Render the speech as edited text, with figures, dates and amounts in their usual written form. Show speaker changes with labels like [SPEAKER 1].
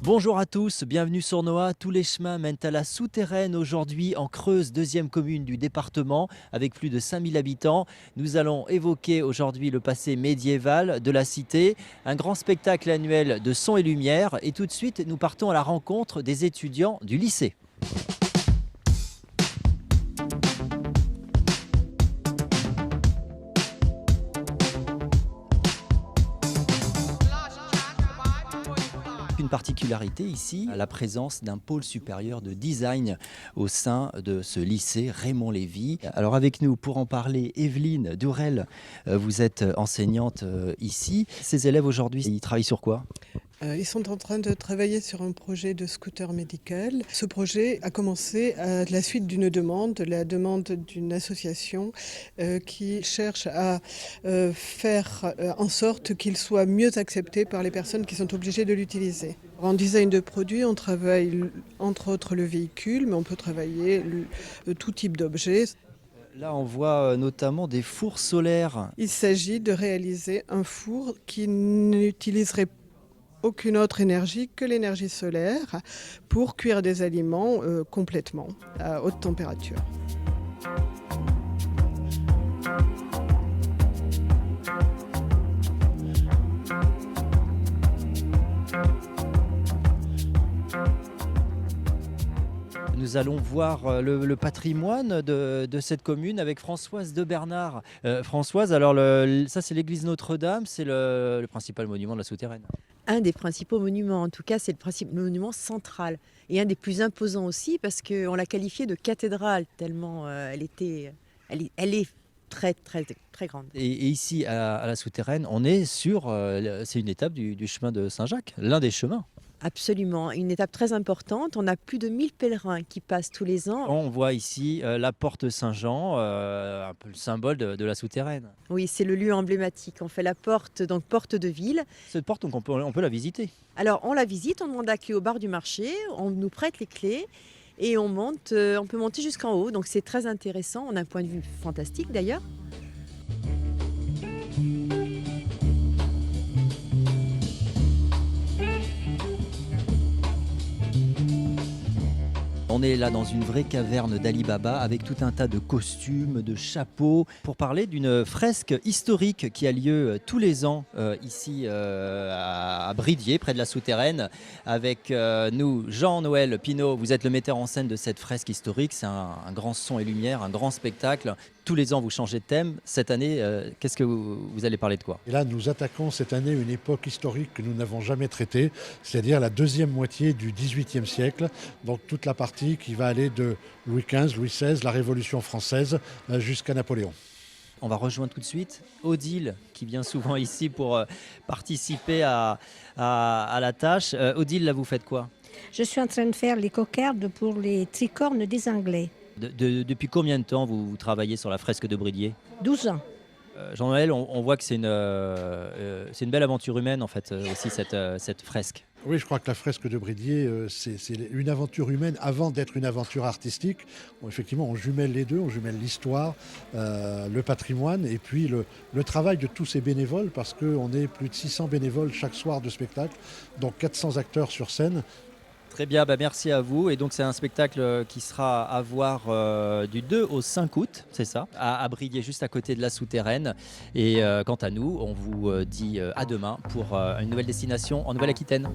[SPEAKER 1] Bonjour à tous, bienvenue sur Noah. Tous les chemins mènent à la souterraine aujourd'hui en Creuse, deuxième commune du département avec plus de 5000 habitants. Nous allons évoquer aujourd'hui le passé médiéval de la cité, un grand spectacle annuel de son et lumière et tout de suite nous partons à la rencontre des étudiants du lycée. Une particularité ici, la présence d'un pôle supérieur de design au sein de ce lycée Raymond Lévy. Alors avec nous pour en parler, Evelyne Dourel, vous êtes enseignante ici. Ces élèves aujourd'hui, ils travaillent sur quoi ?
[SPEAKER 2] Ils sont en train de travailler sur un projet de scooter médical. Ce projet a commencé à la suite d'une demande, la demande d'une association qui cherche à faire en sorte qu'il soit mieux accepté par les personnes qui sont obligées de l'utiliser. En design de produit, on travaille entre autres le véhicule, mais on peut travailler tout type d'objet.
[SPEAKER 1] Là, on voit notamment des fours solaires.
[SPEAKER 2] Il s'agit de réaliser un four qui n'utiliserait aucune autre énergie que l'énergie solaire pour cuire des aliments complètement à haute température.
[SPEAKER 1] Nous allons voir le patrimoine de cette commune avec Françoise de Bernard. Françoise, alors ça c'est l'église Notre-Dame, c'est le principal monument de la souterraine.
[SPEAKER 3] Un des principaux monuments, en tout cas, c'est le monument central. Et un des plus imposants aussi, parce qu'on l'a qualifiée de cathédrale, tellement elle est très, très, très grande.
[SPEAKER 1] Et ici, à la souterraine, on est sur, c'est une étape du chemin de Saint-Jacques, l'un des chemins.
[SPEAKER 3] Absolument, une étape très importante. On a plus de 1000 pèlerins qui passent tous les ans.
[SPEAKER 1] On voit ici la porte Saint-Jean, un peu le symbole de la souterraine.
[SPEAKER 3] Oui, c'est le lieu emblématique. On fait la porte, donc porte de ville.
[SPEAKER 1] Cette porte, donc on peut la visiter.
[SPEAKER 3] Alors, on la visite, on demande la clé au bar du marché, on nous prête les clés. Et on peut monter jusqu'en haut, donc c'est très intéressant, on a un point de vue fantastique d'ailleurs.
[SPEAKER 1] On est là dans une vraie caverne d'Ali Baba avec tout un tas de costumes, de chapeaux, pour parler d'une fresque historique qui a lieu tous les ans ici à Bridier, près de la souterraine, avec nous, Jean-Noël Pinault. Vous êtes le metteur en scène de cette fresque historique, c'est un grand son et lumière, un grand spectacle. Tous les ans, vous changez de thème. Cette année, qu'est-ce que vous allez parler de quoi ?
[SPEAKER 4] Et là, nous attaquons cette année une époque historique que nous n'avons jamais traitée, c'est-à-dire la deuxième moitié du XVIIIe siècle. Donc toute la partie qui va aller de Louis XV, Louis XVI, la Révolution française, jusqu'à Napoléon.
[SPEAKER 1] On va rejoindre tout de suite Odile, qui vient souvent ici pour participer à la tâche. Odile, là, vous faites quoi ?
[SPEAKER 5] Je suis en train de faire les cocardes pour les tricornes des Anglais.
[SPEAKER 1] Depuis combien de temps vous travaillez sur la fresque de Bridier ?
[SPEAKER 5] 12 ans.
[SPEAKER 1] Jean-Noël, on voit que c'est une belle aventure humaine en fait aussi cette fresque.
[SPEAKER 4] Oui, je crois que la fresque de Bridier, c'est une aventure humaine avant d'être une aventure artistique. Bon, effectivement, on jumelle les deux, on jumelle l'histoire, le patrimoine et puis le travail de tous ces bénévoles, parce qu'on est plus de 600 bénévoles chaque soir de spectacle, donc 400 acteurs sur scène.
[SPEAKER 1] Très bien, merci à vous. Et donc c'est un spectacle qui sera à voir du 2 au 5 août, c'est ça, à Bridier, juste à côté de la souterraine. Et quant à nous, on vous dit à demain pour une nouvelle destination en Nouvelle-Aquitaine.